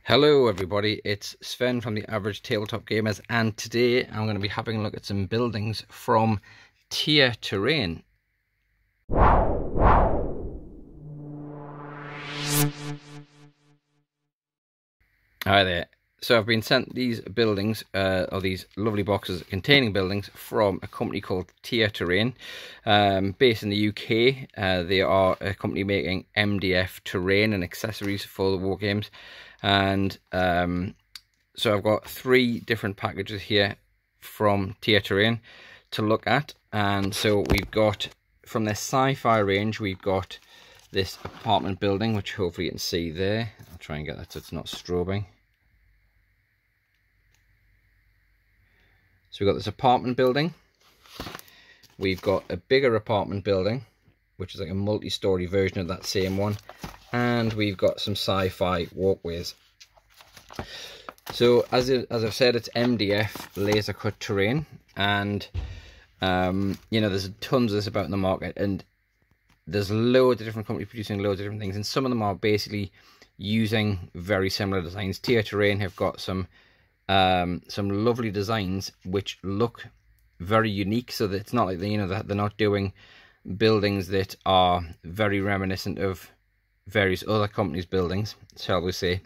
Hello everybody, it's Sven from the Average Tabletop Gamers, and today I'm going to be having a look at some buildings from Tier Terrain. Hi there. So I've been sent these buildings, or these lovely boxes containing buildings from a company called Tier Terrain, based in the UK. They are a company making MDF terrain and accessories for the war games. And so I've got 3 different packages here from Tier Terrain to look at. And so we've got, from their Sci-Fi range, we've got this apartment building, which hopefully you can see there. I'll try and get that so it's not strobing. So we've got this apartment building. We've got a bigger apartment building, which is like a multi-story version of that same one. And we've got some Sci-Fi walkways. So as I've said, it's MDF laser cut terrain, and you know, there's tons of this about in the market, and there's loads of different companies producing loads of different things, and some of them are basically using very similar designs. Tier Terrain have got some lovely designs which look very unique, so that it's not like that they're not doing buildings that are very reminiscent of various other companies' buildings, shall we say.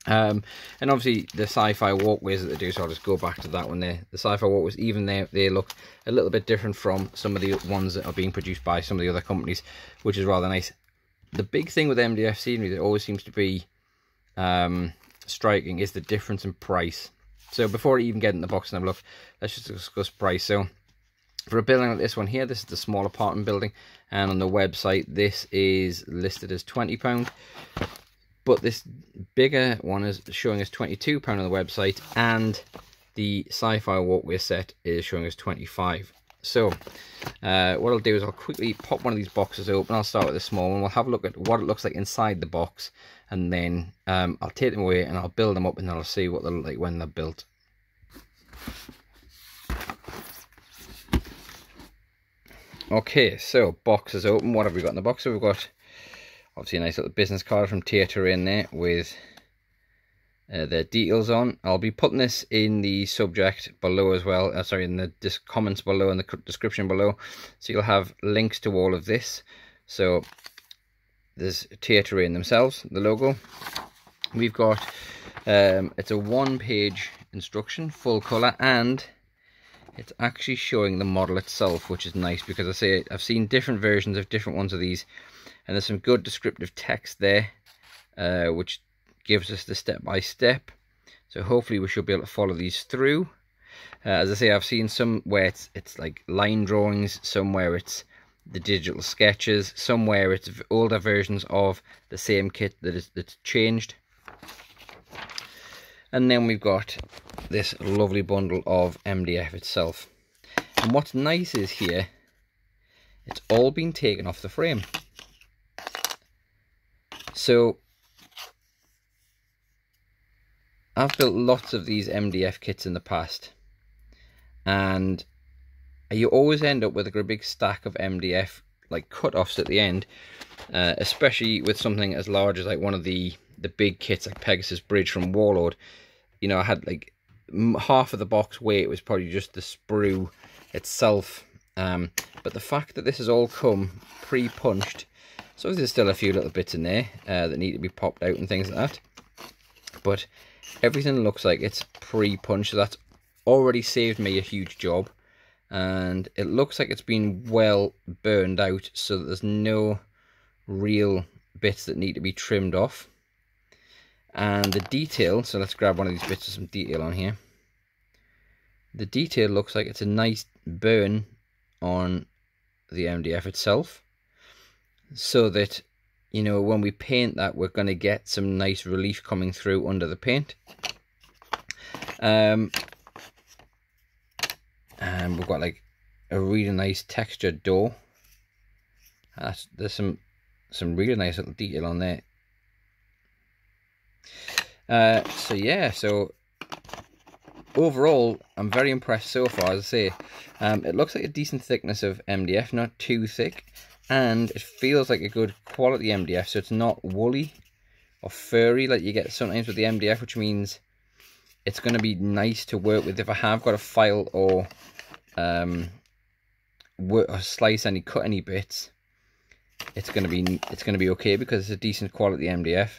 And obviously the Sci-Fi walkways that they do, so I'll just go back to that one there. The Sci-Fi walkways, even they look a little bit different from some of the ones that are being produced by some of the other companies, which is rather nice. The big thing with MDF scenery that always seems to be striking is the difference in price. So before I even get in the box and have a look, let's just discuss price. So for a building like this one here, this is the small apartment building, and on the website this is listed as £20. But this bigger one is showing us £22 on the website, and the Sci-Fi walkway set is showing us £25. So what I'll do is I'll quickly pop one of these boxes open. I'll start with the small one. We'll have a look at what it looks like inside the box, and then I'll take them away and I'll build them up, and then I'll see what they look like when they're built. Okay, so box is open. What have we got in the box? So we've got obviously a nice little business card from Tier Terrain there with their details on. I'll be putting this in the subject below as well, sorry, in the comments below and the description below, so you'll have links to all of this. So there's Tier Terrain themselves, the logo. We've got it's a 1-page instruction, full colour, and it's actually showing the model itself, which is nice, because I say I've seen different versions of different ones of these, and there's some good descriptive text there, which gives us the step-by-step. So hopefully we should be able to follow these through. As I say, I've seen some where it's like line drawings, somewhere it's the digital sketches, somewhere it's older versions of the same kit that's changed. And then we've got this lovely bundle of MDF itself. And what's nice is here, it's all been taken off the frame. So I've built lots of these MDF kits in the past, and you always end up with a big stack of MDF like cut-offs at the end, especially with something as large as like one of the big kits like Pegasus Bridge from Warlord. You know, I had like half of the box weight was probably just the sprue itself, but the fact that this has all come pre-punched, so there's still a few little bits in there that need to be popped out and things like that, but everything looks like it's pre-punched, so that's already saved me a huge job. And it looks like it's been well burned out, so that there's no real bits that need to be trimmed off. And the detail, so let's grab one of these bits with some detail on here. The detail looks like it's a nice burn on the MDF itself, so that, you know, when we paint that, we're going to get some nice relief coming through under the paint. And we've got like a really nice textured door. There's some really nice little detail on there. So yeah, so overall I'm very impressed so far. As I say, it looks like a decent thickness of MDF, not too thick, and it feels like a good quality MDF, so it's not woolly, or furry like you get sometimes with the MDF, which means it's going to be nice to work with if I have got to file or slice any, cut any bits. It's going to be okay because it's a decent quality MDF,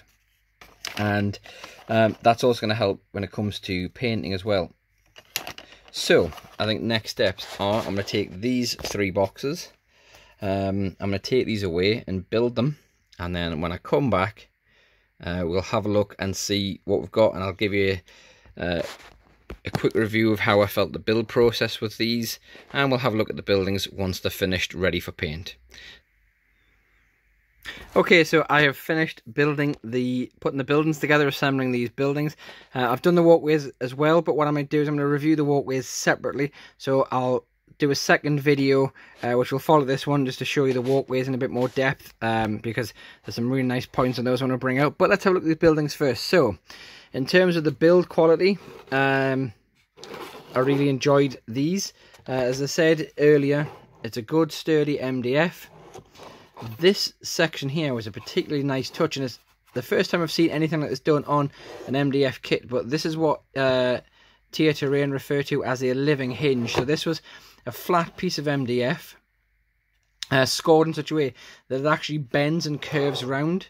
and that's also going to help when it comes to painting as well. So I think next steps are I'm going to take these 3 boxes. I'm going to take these away and build them, and then when I come back, we'll have a look and see what we've got, and I'll give you a quick review of how I felt the build process with these, and we'll have a look at the buildings once they're finished, ready for paint. Okay, so I have finished putting the buildings together, assembling these buildings. I've done the walkways as well, but what I'm going to do is I'm going to review the walkways separately. So I'll do a second video which will follow this one, just to show you the walkways in a bit more depth, because there's some really nice points on those I want to bring out. But let's have a look at the buildings first. So in terms of the build quality, I really enjoyed these. As I said earlier, it's a good sturdy MDF. This section here was a particularly nice touch, and it's the first time I've seen anything like this done on an MDF kit, but this is what Tia Terrain refer to as a living hinge. So this was a flat piece of MDF scored in such a way that it actually bends and curves around.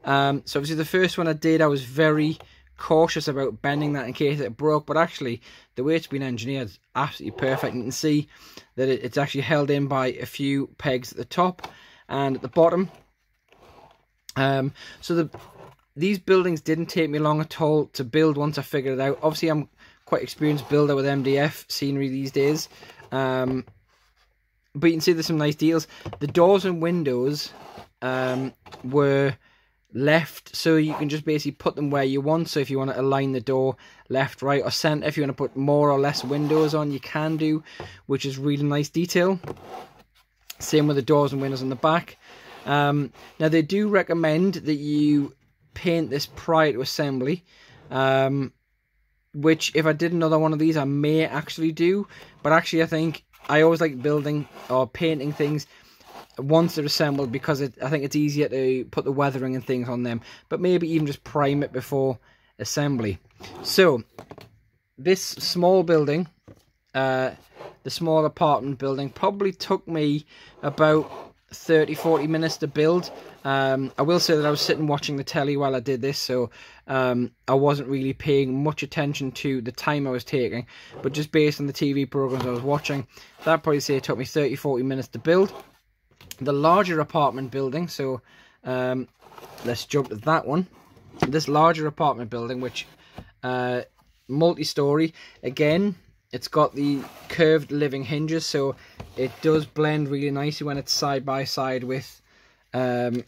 So obviously the first one I did, I was very cautious about bending that in case it broke, but actually the way it's been engineered is absolutely perfect. You can see that it's actually held in by a few pegs at the top and at the bottom. So these buildings didn't take me long at all to build once I figured it out. Obviously I'm quite experienced builder with MDF scenery these days, but you can see there's some nice details. The doors and windows were left so you can just basically put them where you want. So if you want to align the door left, right or centre, if you want to put more or less windows on, you can do, which is really nice detail. Same with the doors and windows on the back. Now they do recommend that you paint this prior to assembly, which if I did another one of these I may actually do, but actually I think I always like building or painting things once they're assembled, because I think it's easier to put the weathering and things on them, but maybe even just prime it before assembly. So this small building, the small apartment building, probably took me about 30-40 minutes to build. I will say that I was sitting watching the telly while I did this, so I wasn't really paying much attention to the time I was taking, but just based on the TV programs I was watching, that probably say it took me 30-40 minutes to build. The larger apartment building, so let's jump to that one. This larger apartment building, which multi-story, again, it's got the curved living hinges, so it does blend really nicely when it's side by side with that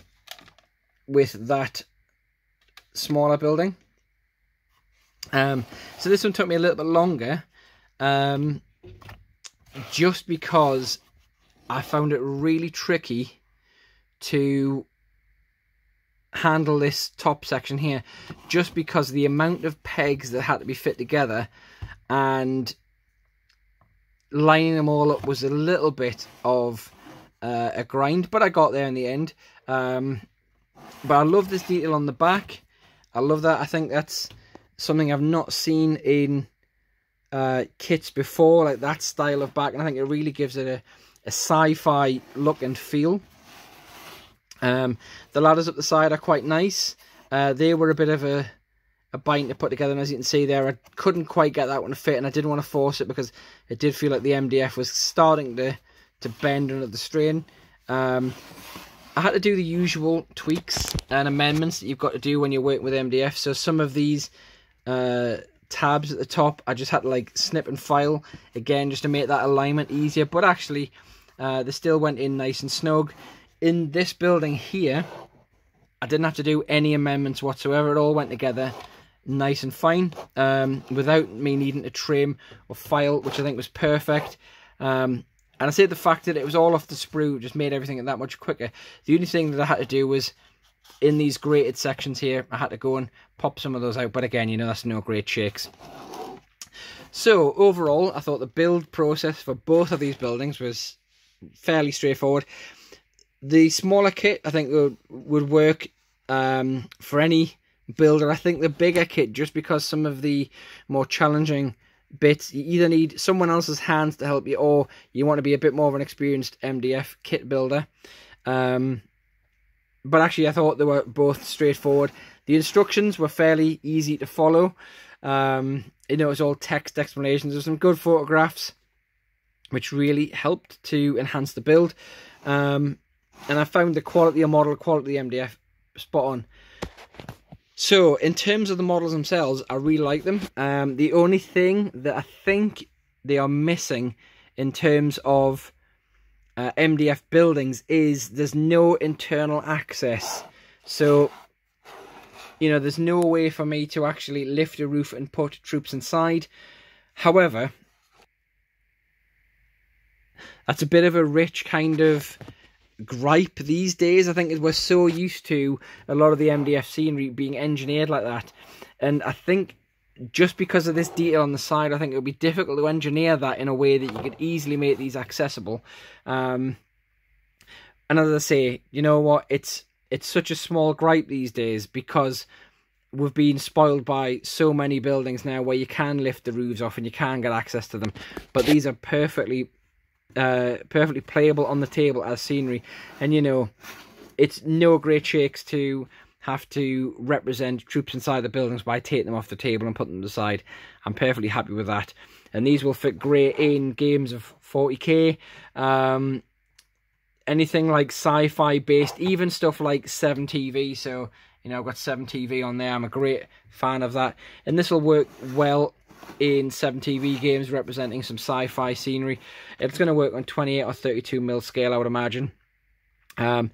smaller building. So this one took me a little bit longer, just because I found it really tricky to handle this top section here, just because the amount of pegs that had to be fit together and lining them all up was a little bit of a grind, but I got there in the end. But I love this detail on the back. I love that. I think that's something I've not seen in kits before, like that style of back, and I think it really gives it a sci-fi look and feel. The ladders up the side are quite nice. They were a bit of a bind to put together, and as you can see there, I couldn't quite get that one to fit, and I didn't want to force it because it did feel like the MDF was starting to bend under the strain. I had to do the usual tweaks and amendments that you've got to do when you're working with MDF. So some of these tabs at the top, I just had to like snip and file again just to make that alignment easier, but actually they still went in nice and snug. In this building here, I didn't have to do any amendments whatsoever. It all went together nice and fine, without me needing to trim or file, which I think was perfect. And I say the fact that it was all off the sprue just made everything that much quicker. The only thing that I had to do was in these grated sections here, I had to go and pop some of those out, but again, you know, that's no great shakes. So overall, I thought the build process for both of these buildings was fairly straightforward. The smaller kit, I think, would work for any builder. I think the bigger kit, just because some of the more challenging bits, you either need someone else's hands to help you, or you want to be a bit more of an experienced MDF kit builder. But actually, I thought they were both straightforward. The instructions were fairly easy to follow. It was all text explanations. There's some good photographs, which really helped to enhance the build. And I found the quality of model, quality of the MDF, spot on. So, in terms of the models themselves, I really like them. The only thing that I think they are missing in terms of MDF buildings is there's no internal access. So, there's no way for me to actually lift a roof and put troops inside. However, that's a bit of a rich kind of gripe these days. I think we're so used to a lot of the MDF scenery being engineered like that. And I think just because of this detail on the side, I think it would be difficult to engineer that in a way that you could easily make these accessible. And as I say, you know what, it's such a small gripe these days because we've been spoiled by so many buildings now where you can lift the roofs off and you can get access to them. But these are perfectly playable on the table as scenery. And it's no great shakes to have to represent troops inside the buildings by taking them off the table and putting them to the side. I'm perfectly happy with that. And these will fit great in games of 40k. Anything like sci-fi based, even stuff like 7TV. So, I've got 7TV on there. I'm a great fan of that. And this will work well in 7TV games representing some sci-fi scenery. It's going to work on 28 or 32mm scale, I would imagine. And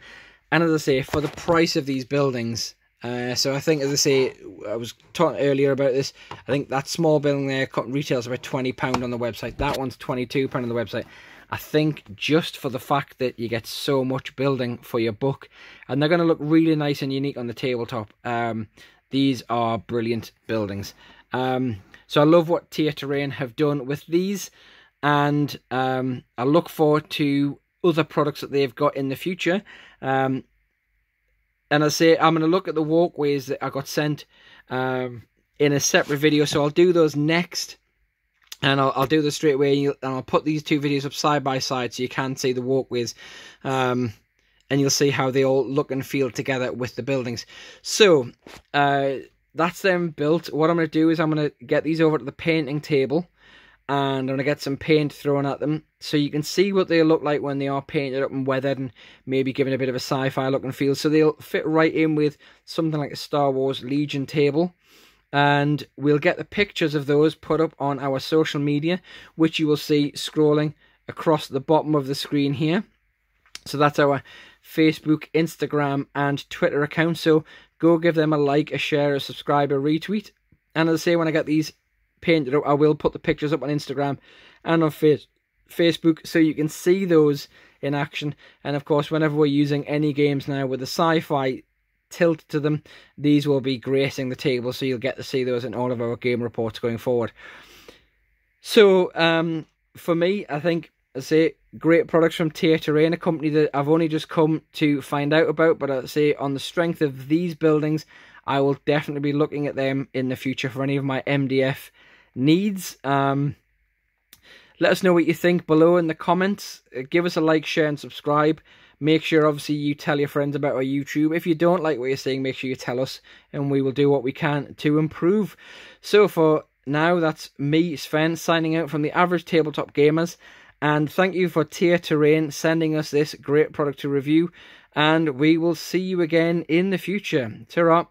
as I say, for the price of these buildings, so I think, as I say, I was talking earlier about this, I think that small building there retails about £20 on the website. That one's £22 on the website. I think just for the fact that you get so much building for your buck, and they're going to look really nice and unique on the tabletop. These are brilliant buildings. So I love what Tier Terrain have done with these, and I look forward to other products that they've got in the future. And I say I'm going to look at the walkways that I got sent in a separate video, so I'll do those next. And I'll do this straight away, and I'll put these two videos up side by side so you can see the walkways. And you'll see how they all look and feel together with the buildings. So, that's them built. What I'm going to do is I'm going to get these over to the painting table. And I'm going to get some paint thrown at them so you can see what they look like when they are painted up and weathered and maybe given a bit of a sci-fi look and feel. So they'll fit right in with something like a Star Wars Legion table. And we'll get the pictures of those put up on our social media, which you will see scrolling across the bottom of the screen here. So that's our Facebook, Instagram, and Twitter account. So go give them a like, a share, a subscribe, a retweet. And as I say, when I get these painted up, I will put the pictures up on Instagram and on Facebook so you can see those in action. And of course, whenever we're using any games now with a sci-fi tilt to them, these will be gracing the table, so you'll get to see those in all of our game reports going forward. So for me, I think, I say, great products from Tier Terrain, a company that I've only just come to find out about, but I say on the strength of these buildings, I will definitely be looking at them in the future for any of my MDF needs. Let us know what you think below in the comments. Give us a like, share, and subscribe. Make sure, obviously, you tell your friends about our YouTube. If you don't like what you're seeing, make sure you tell us, and we will do what we can to improve. So for now, that's me, Sven, signing out from the Average Tabletop Gamers. And thank you for Tier Terrain sending us this great product to review. And we will see you again in the future. Ta-ra.